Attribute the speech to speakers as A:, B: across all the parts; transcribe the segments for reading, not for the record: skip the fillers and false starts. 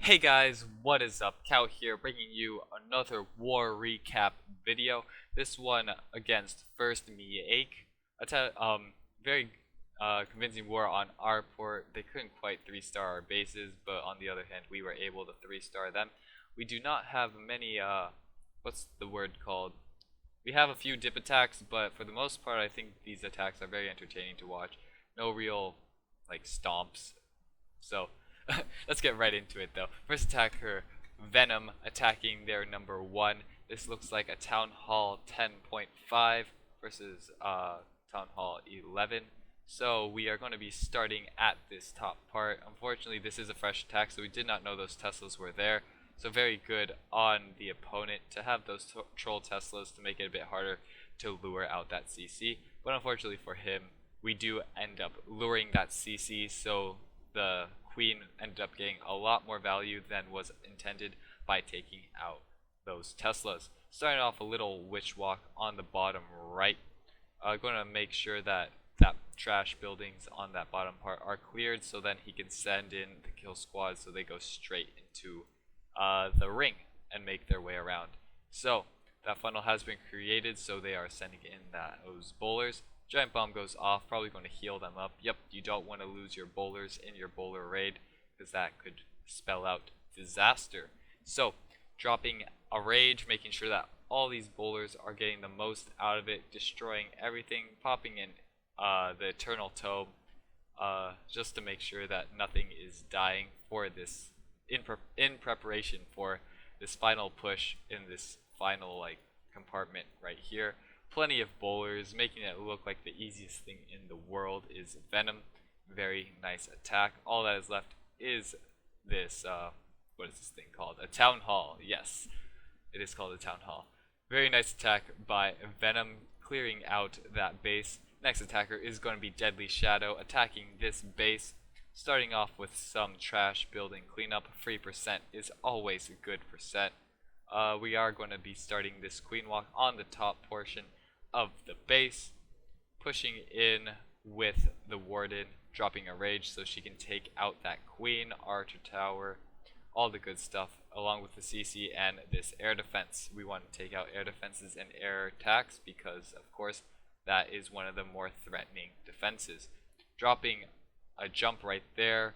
A: Hey guys, what is up? Cow here, bringing you another war recap video. This one against first MYEIk. Very convincing war on our port. They couldn't quite 3-star our bases, but on the other hand, we were able to 3-star them. We do not have many, what's the word called? We have a few dip attacks, but for the most part, I think these attacks are very entertaining to watch. No real, like, stomps. So, let's get right into it though. First attacker, Venom, attacking their number 1. This looks like a Town Hall 10.5 versus Town Hall 11. So we are going to be starting at this top part. Unfortunately, this is a fresh attack, so we did not know those Teslas were there. So very good on the opponent to have those troll Teslas to make it a bit harder to lure out that CC. But unfortunately for him, we do end up luring that CC, so the Queen ended up getting a lot more value than was intended by taking out those Teslas. Starting off a little witch walk on the bottom right. Going to make sure that trash buildings on that bottom part are cleared, so then he can send in the kill squad so they go straight into the ring and make their way around. So that funnel has been created, so they are sending in those bowlers. Giant bomb goes off, probably going to heal them up. Yep, you don't want to lose your bowlers in your bowler raid, because that could spell out disaster. So, dropping a rage, making sure that all these bowlers are getting the most out of it, destroying everything, popping in the Eternal Tome, just to make sure that nothing is dying for this, in preparation for this final push in this final compartment right here. Plenty of bowlers, making it look like the easiest thing in the world is Venom. Very nice attack. All that is left is this, what is this thing called? A Town Hall. Yes, it is called a Town Hall. Very nice attack by Venom, clearing out that base. Next attacker is going to be Deadly Shadow, attacking this base. Starting off with some trash building cleanup. 3% is always a good percent. We are going to be starting this Queen Walk on the top portion of the base, pushing in with the Warden, dropping a rage so she can take out that Queen, Archer Tower, all the good stuff, along with the CC and this air defense. We want to take out air defenses and air attacks because, of course, that is one of the more threatening defenses. Dropping a jump right there.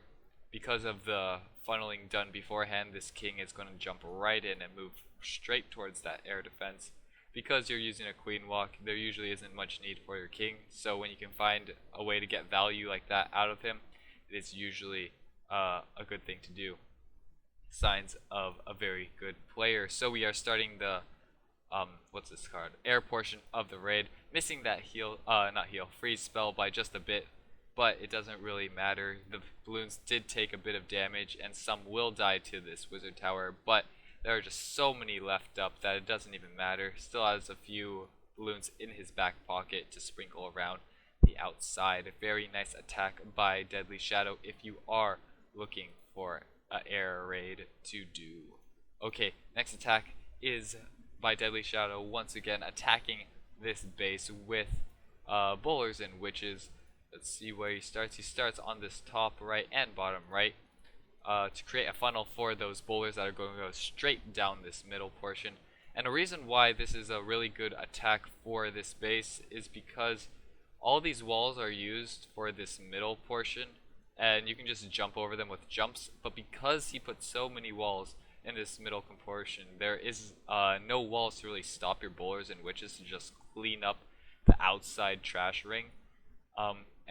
A: Because of the funneling done beforehand, this king is going to jump right in and move straight towards that air defense. Because you're using a Queen Walk, there usually isn't much need for your king, so when you can find a way to get value like that out of him, it is usually a good thing to do. Signs of a very good player. So we are starting the what's this card? Air portion of the raid, missing that freeze spell by just a bit, but it doesn't really matter. The balloons did take a bit of damage, and some will die to this wizard tower, but there are just so many left up that it doesn't even matter. Still has a few balloons in his back pocket to sprinkle around the outside. A very nice attack by Deadly Shadow if you are looking for an air raid to do. Okay, next attack is by Deadly Shadow, once again attacking this base with bowlers and witches. Let's see where he starts. He starts on this top right and bottom right. To create a funnel for those bowlers that are going to go straight down this middle portion. And the reason why this is a really good attack for this base is because all these walls are used for this middle portion, and you can just jump over them with jumps, but because he put so many walls in this middle portion, there is no walls to really stop your bowlers and witches to just clean up the outside trash ring.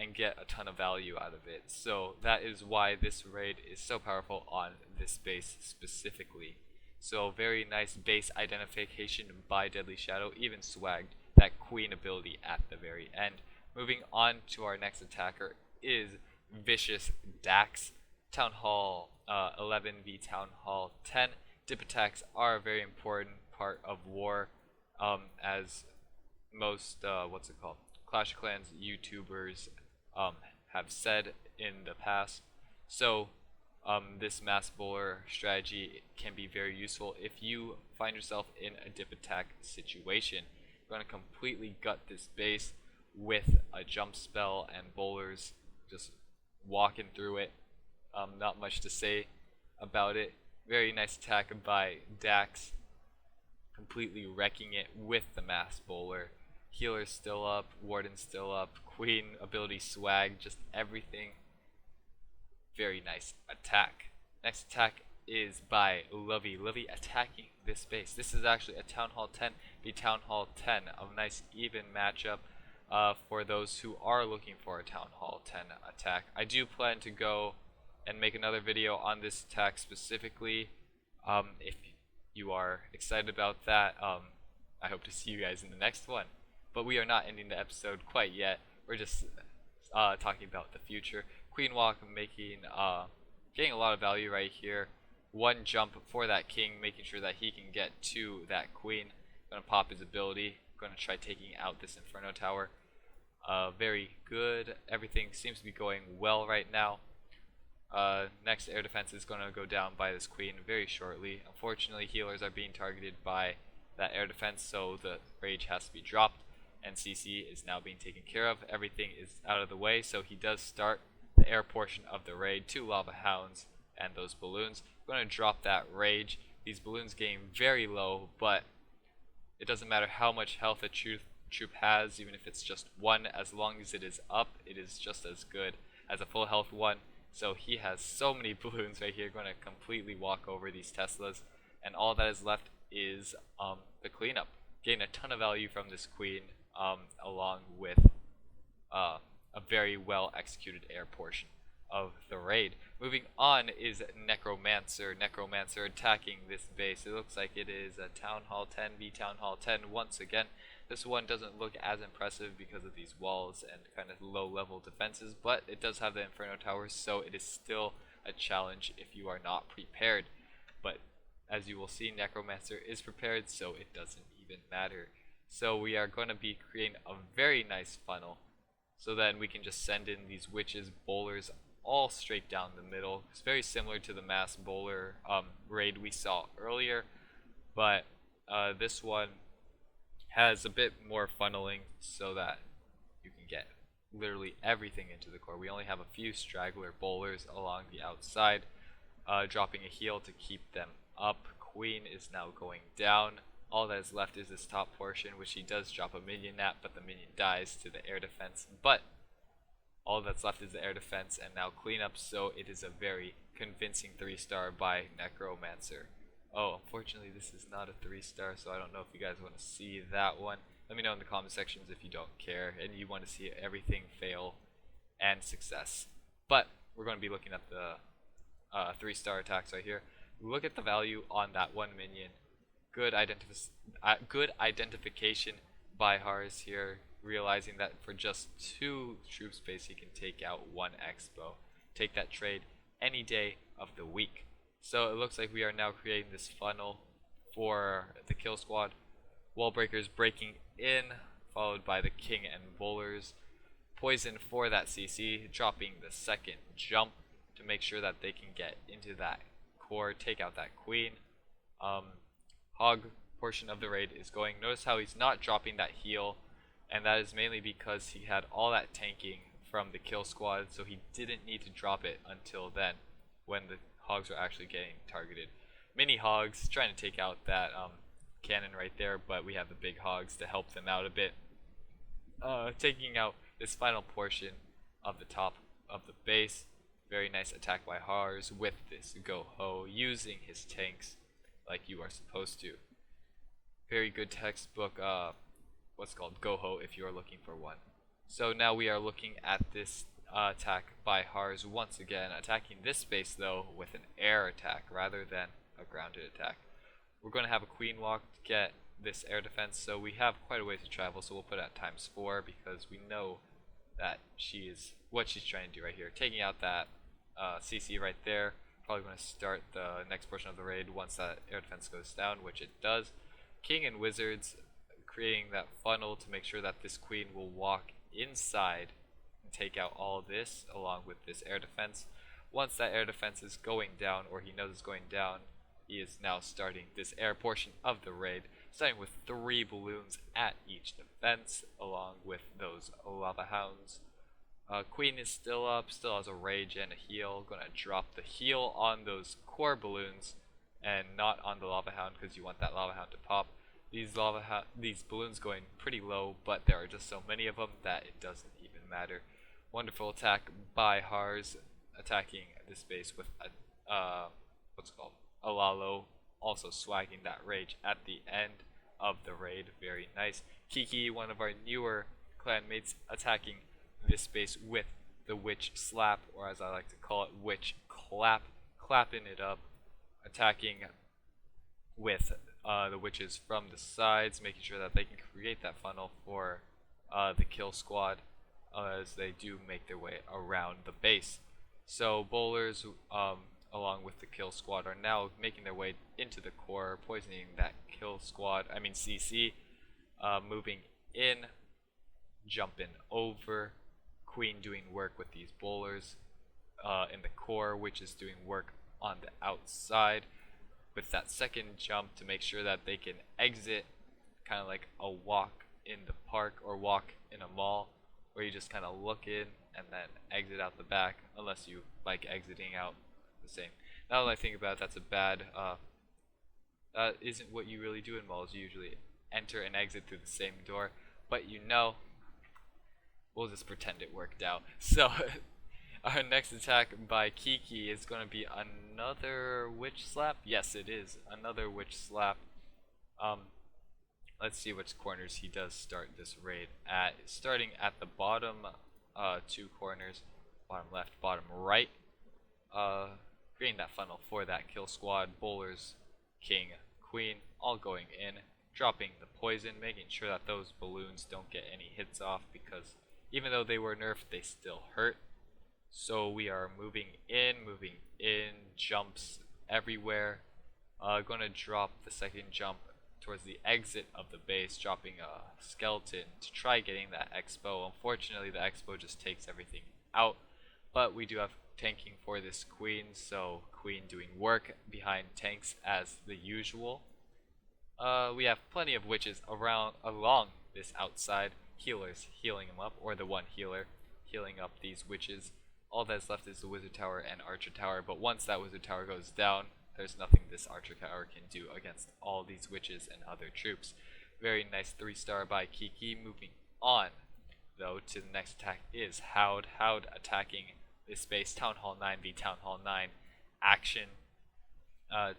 A: And get a ton of value out of it. So that is why this raid is so powerful on this base specifically. So very nice base identification by Deadly Shadow, even swagged that Queen ability at the very end. Moving on to our next attacker is Vicious Dax. Town Hall 11 v Town Hall 10. Dip attacks are a very important part of war, as most, Clash of Clans YouTubers have said in the past. So this mass bowler strategy can be very useful if you find yourself in a dip attack situation. You're going to completely gut this base with a jump spell and bowlers just walking through it. Not much to say about it. Very nice attack by Dax, completely wrecking it with the mass bowler. Healer's still up, Warden's still up, Queen ability swag, just everything. Very nice attack. Next attack is by Lovey. Lovey attacking this base. This is actually a Town Hall 10 v Town Hall 10. A nice even matchup for those who are looking for a Town Hall 10 attack. I do plan to go and make another video on this attack specifically. If you are excited about that, I hope to see you guys in the next one. But we are not ending the episode quite yet. We're just talking about the future. Queen Walk making getting a lot of value right here. One jump for that king, making sure that he can get to that queen. Gonna pop his ability. Gonna try taking out this Inferno Tower. Very good. Everything seems to be going well right now. Next air defense is gonna go down by this queen very shortly. Unfortunately, healers are being targeted by that air defense, so the rage has to be dropped. And CC is now being taken care of. Everything is out of the way, so he does start the air portion of the raid. 2 lava hounds and those balloons. I'm going to drop that rage. These balloons getting very low, but it doesn't matter how much health a troop has, even if it's just 1. As long as it is up, it is just as good as a full health 1. So he has so many balloons right here. Going to completely walk over these Teslas, and all that is left is the cleanup. Getting a ton of value from this queen, along with a very well executed air portion of the raid. Moving on is Necromancer. Necromancer attacking this base. It looks like it is a Town Hall 10 v Town Hall 10 once again. This one doesn't look as impressive because of these walls and kind of low level defenses, but it does have the Inferno Towers, so it is still a challenge if you are not prepared. But as you will see, Necromancer is prepared, so it doesn't even matter. So we are going to be creating a very nice funnel, so then we can just send in these witches, bowlers, all straight down the middle. It's very similar to the mass bowler raid we saw earlier, but this one has a bit more funneling so that you can get literally everything into the core. We only have a few straggler bowlers along the outside, dropping a heal to keep them up. Queen is now going down. All that is left is this top portion, which he does drop a minion at, but the minion dies to the air defense. But all that's left is the air defense and now cleanup, so it is a very convincing 3-star by Necromancer. Oh, unfortunately this is not a 3-star, so I don't know if you guys want to see that one. Let me know in the comment sections if you don't care and you want to see everything fail and success. But we're going to be looking at the 3-star attacks right here. Look at the value on that one minion. Good identification by Hars here, realizing that for just 2 troop space he can take out 1 expo. Take that trade any day of the week. So it looks like we are now creating this funnel for the kill squad. Wall breakers breaking in, followed by the king and bowlers. Poison for that CC, dropping the second jump to make sure that they can get into that core, take out that queen. Hog portion of the raid is going. Notice how he's not dropping that heal, and that is mainly because he had all that tanking from the kill squad, so he didn't need to drop it until then when the hogs were actually getting targeted. Mini hogs trying to take out that cannon right there, but we have the big hogs to help them out a bit. Taking out this final portion of the top of the base. Very nice attack by Hars with this Go-Ho, using his tanks like you are supposed to. Very good textbook, what's called Go-Ho if you are looking for one. So now we are looking at this attack by Hars once again, attacking this space though with an air attack rather than a grounded attack. We're going to have a queen walk to get this air defense, so we have quite a ways to travel, so we'll put it at ×4 because we know that what she's trying to do right here. Taking out that CC right there. Probably going to start the next portion of the raid once that air defense goes down, which it does. King and wizards creating that funnel to make sure that this queen will walk inside and take out all this along with this air defense. Once that air defense is going down, or he knows it's going down, he is now starting this air portion of the raid, starting with 3 balloons at each defense along with those lava hounds. Queen is still up, still has a rage and a heal. Gonna drop the heal on those core balloons and not on the lava hound because you want that lava hound to pop. These balloons going pretty low, but there are just so many of them that it doesn't even matter. Wonderful attack by Hars, attacking this base with a what's it called, a Lalo, also swagging that rage at the end of the raid. Very nice. Kiki, one of our newer clanmates, attacking this base with the witch slap, or as I like to call it, witch clap, clapping it up, attacking with the witches from the sides, making sure that they can create that funnel for the kill squad as they do make their way around the base. So bowlers, along with the kill squad, are now making their way into the core, poisoning that kill squad. I mean CC, moving in, jumping over. Queen doing work with these bowlers in the core, which is doing work on the outside with that second jump to make sure that they can exit, kind of like a walk in the park or walk in a mall, where you just kind of look in and then exit out the back, unless you like exiting out the same. Now that I think about it, that's a bad, that isn't what you really do in malls. You usually enter and exit through the same door, but you know, we'll just pretend it worked out. So our next attack by Kiki is going to be another witch slap. Yes, it is another witch slap. Let's see which corners he does start this raid at. Starting at the bottom two corners, bottom left, bottom right, creating that funnel for that kill squad. Bowlers, king, queen, all going in, dropping the poison, making sure that those balloons don't get any hits off, because even though they were nerfed, they still hurt. So we are moving in, jumps everywhere. Gonna drop the second jump towards the exit of the base, dropping a skeleton to try getting that expo. Unfortunately, the expo just takes everything out, but we do have tanking for this queen, so queen doing work behind tanks as the usual. We have plenty of witches along this outside, healers healing them up, or the one healer healing up these witches. All that's left is the wizard tower and archer tower, but once that wizard tower goes down, there's nothing this archer tower can do against all these witches and other troops. Very nice 3-star by Kiki. Moving on, though, to the next attack is Howd. Howd attacking this base. Town Hall 9 v Town Hall 9 action.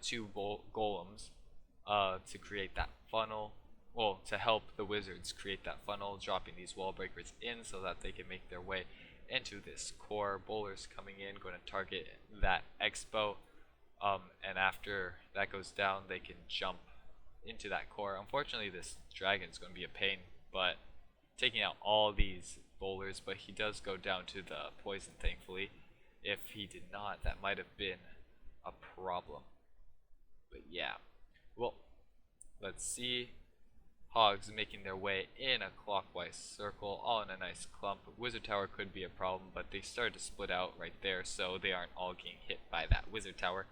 A: Two golems to create that funnel. Well, to help the wizards create that funnel, dropping these wall breakers in so that they can make their way into this core. Bowlers coming in, going to target that expo. And after that goes down, they can jump into that core. Unfortunately, this dragon is going to be a pain, but taking out all these bowlers, but he does go down to the poison, thankfully. If he did not, that might have been a problem. But yeah, well, let's see. Hogs making their way in a clockwise circle, all in a nice clump. Wizard tower could be a problem, but they started to split out right there, so they aren't all getting hit by that wizard tower.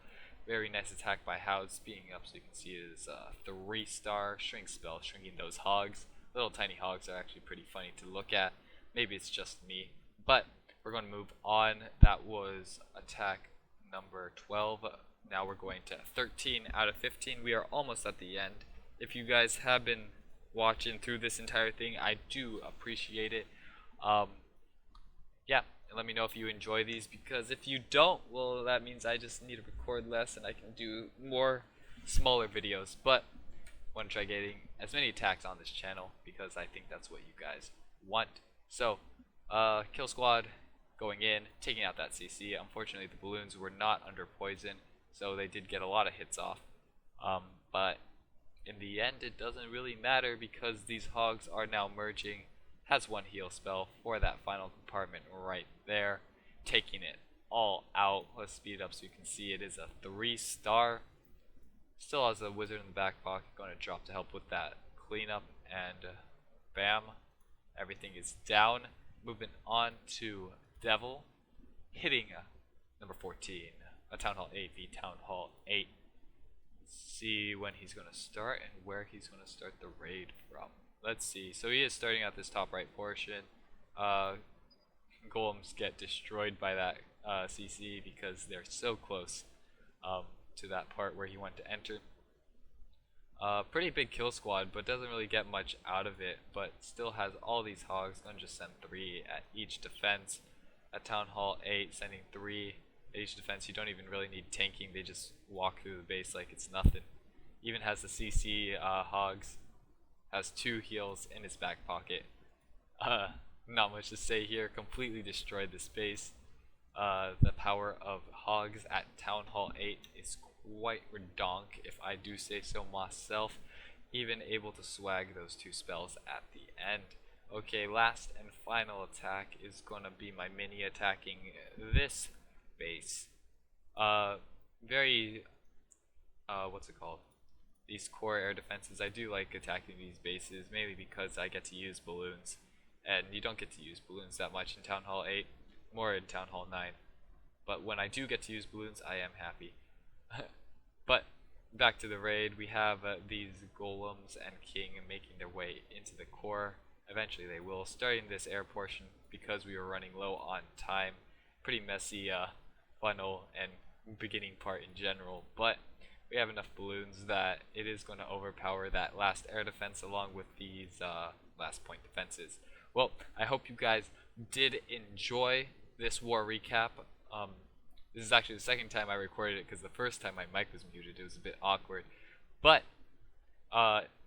A: Very nice attack by Howd, speeding up so you can see it is a 3-star shrink spell, shrinking those hogs. Little tiny hogs are actually pretty funny to look at. Maybe it's just me, but we're going to move on. That was attack number 12. Now we're going to 13 out of 15. We are almost at the end. If you guys have been watching through this entire thing, I do appreciate it. Yeah, and let me know if you enjoy these, because if you don't, well, that means I just need to record less and I can do more smaller videos. But I want to try getting as many attacks on this channel because I think that's what you guys want. So kill squad going in, taking out that CC. Unfortunately, the balloons were not under poison, so they did get a lot of hits off, but in the end it doesn't really matter because these hogs are now merging. Has one heal spell for that final compartment right there, taking it all out. Let's speed it up so you can see it is a 3-star. Still has a wizard in the back pocket, going to drop to help with that cleanup, and bam, everything is down. Moving on to Devil, hitting number 14, a Town Hall 8 v Town Hall 8. See when he's going to start and where he's going to start the raid from. Let's see. So he is starting at this top right portion. Golems get destroyed by that CC because they're so close. to that part where he went to enter. Pretty big kill squad, but doesn't really get much out of it, but still has all these hogs. Gonna just send 3 at each defense. At Town Hall 8, sending 3 at each defense. You don't even really need tanking, they just walk through the base like it's nothing. Even has the CC hogs, has 2 heals in his back pocket. Not much to say here, completely destroyed the space. The power of hogs at Town Hall 8 is quite redonk, if I do say so myself. Even able to swag those 2 spells at the end. Okay, last and final attack is gonna be my mini attacking this base. Very, what's it called? These core air defenses. I do like attacking these bases, mainly because I get to use balloons. And you don't get to use balloons that much in Town Hall 8, more in Town Hall 9. But when I do get to use balloons, I am happy. But back to the raid, we have these golems and king making their way into the core. Eventually they will, starting this air portion because we were running low on time. Pretty messy funnel and beginning part in general, but we have enough balloons that it is going to overpower that last air defense along with these last point defenses. Well, I hope you guys did enjoy this war recap. This is actually the second time I recorded it because the first time my mic was muted. It was a bit awkward. But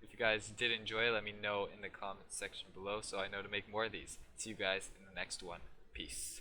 A: if you guys did enjoy, let me know in the comments section below so I know to make more of these. See you guys in the next one. Peace.